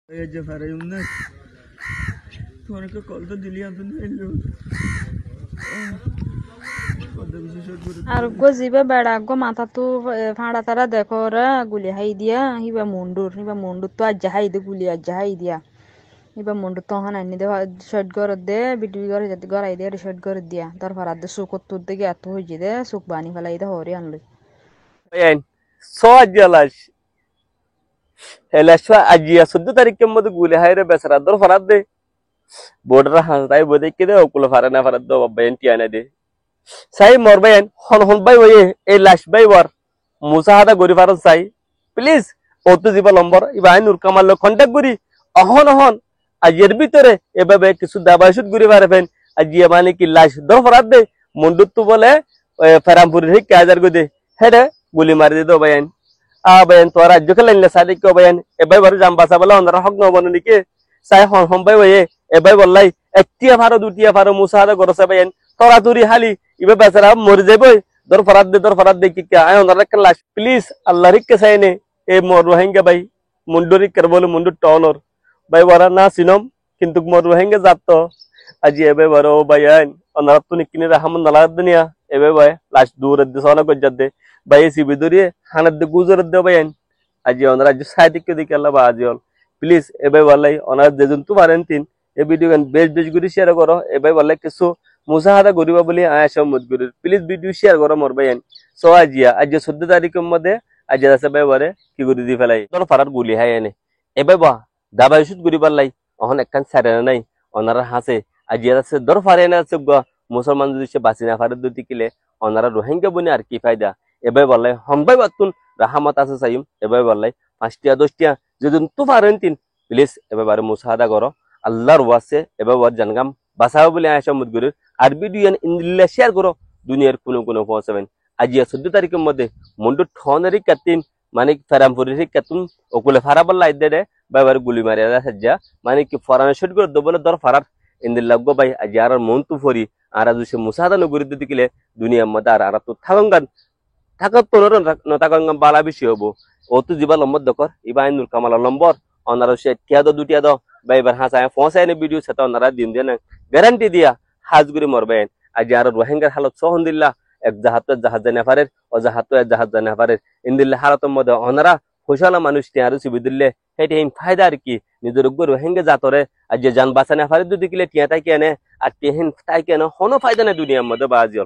ये जो फारे उन्ना तुम्हारे को कॉल तो दिली आप नहीं लो আর গো জিবে বেড়া গো মাথা তো ফাঁড়া তারা দেখো রে গুলি হাই দিয়া হিবা মুন্ডুর তো আজ হাই দে গুলি আজ হাই দিয়া হিবা মুন্ডুর তো হান আনি দে শর্ট গরত দে বিটবি করে যাতে গড়াই দে শর্ট গরত দিয়া তোর ফারাত দে সুখ তোর দিকে এত হইছে দে সুখ বানি ফেলাই দে হরে আনলই bayan so ajalash helashwa ajiya 14 tarik ke mod gule hayre besara dor farad de border han tai bode ke de okul farana farad do bayan tiana de sai mor bayan hon bay oye e lash bay war musahada gori faran sai please otu jiba number iba nur kamal lo contact guri ahon ajer bitore ebabe kisu dabashut guri farben ajiya mane ki lash dor farad de mundut tu bole farampur hik kajar gode hede গুলি মারি দিত বায়ান বায়ান তো রাজ্য খেলেন সাদিক কো বায়ান এবাই Bahru জাম্বাসা বলা অন্যরা হক নবন নিকে সাই হম by way এবাই বললাই একটিয়া Faro দুটিয়া Faro মুসাহাদা করছে বায়ান তোরা তুরি হালি ইবে বেচারা মরে যাবই দর ফরাদ দে কি আয় অন্যরা ক্লাস প্লিজ আল্লাহ রিকে সাইনে এ মোর রোহিঙ্গা ভাই মুন্ডুরি করবল মুন্ডু টলর ভাই বড় না সিনম কিন্তু মোর রোহিঙ্গা জাত আজি এবাই বড় বায়ান অন্যরা তুনি কিনে রাহমান নালা দুনিয়া এবাই ভাই লাশ দূর দিছনা গজ্জাত দে ভাই সিবি দরিয়ে হানাত দে গুজরত দে ভাই আজি ওনারা যে সাইদিক কে দিকে আল্লাহ বাজিল প্লিজ এবাই বললাই ওনারা যেজন তু পারেন তিন এই ভিডিও গান বেশ গুরি শেয়ার করো এবাই বললাই কিছু মুসাহাদা করিবা বলি আয়সা মত গুরি প্লিজ ভিডিও শেয়ার করো মোর ভাই সো আজিয়া আজ 14 তারিখের মধ্যে আজ আছে ভাই বরে কি গুরি দি ফেলাই তোর ফারার গুলি হাই এনে এবাই বা দাবাই শুট গুরি বললাই ওহন একখান সারে নাই ওনারা হাসে আজিয়া আছে দর ফারে না আছে মুসলমান যদি সে বাসিনা ফারে দুটি কিলে ওনারা রোহিঙ্গা বনি আর কি ফায়দা এবাই বললাই হমবাই বাতুন রাহমাত আছে সাইম এবাই বললাই 5টিয়া 10টিয়া যদি তু পারেন তিন প্লিজ এবাই বারে মুসাহাদা করো আল্লাহর ওয়াসে এবাই ওয়ার জানগাম বাসাও বলে আয়েশা মুদগুরি আর ভিডিও ইনদিল্লা শেয়ার করো দুনিয়ার কোন পৌঁছাবেন আজিয়া 14 তারিখের মধ্যে মুন্ডু ঠনেরি কাতিন মানে ফেরামপুরি কাতুন ওকুলে ফারাবল লাই দে বাইবার গুলি মারিয়া সাজ্জা মানে কি ফরানা শুট করে দবলে দর ফারার ইনদিল্লা গো ভাই আজি আর মন তু ফরি আর আজ সে মুসাহাদা নগরি দিকিলে দুনিয়ার মধ্যে আর তো থাকঙ্গান থাকার তো নতাকাঙ্গাম বালা বেশি হবো ও তো জিবা লম্বর দকর ইবা আইনুল কামাল নম্বর অনারা সে টিয়া দো দুটিয়া দাও বা এবার হাসায় ফসায় না ভিডিও সেটা অনারা দিন দেন গ্যারান্টি দিয়া হাজগুড়ি মরবেন আজ আর রোহিঙ্গার হালত সহনদিল্লা এক জাহাত জাহাজ নেফারের ও জাহাত জাহাজ নেফারের ইনদিল্লা হালতের মধ্যে অনারা হোসালা মানুষ টিয়া আর সুবি দিল্লে হেঁটে হিম ফায়দা আর কি নিজের রোহিঙ্গা জাতরে আজ যে যান বাঁচা নেফারের দুটি কিলে টিয়া তাই কেনে আর টিহিন তাই কেন কোনো ফায়দা নেই দুনিয়ার মধ্যে বাজিল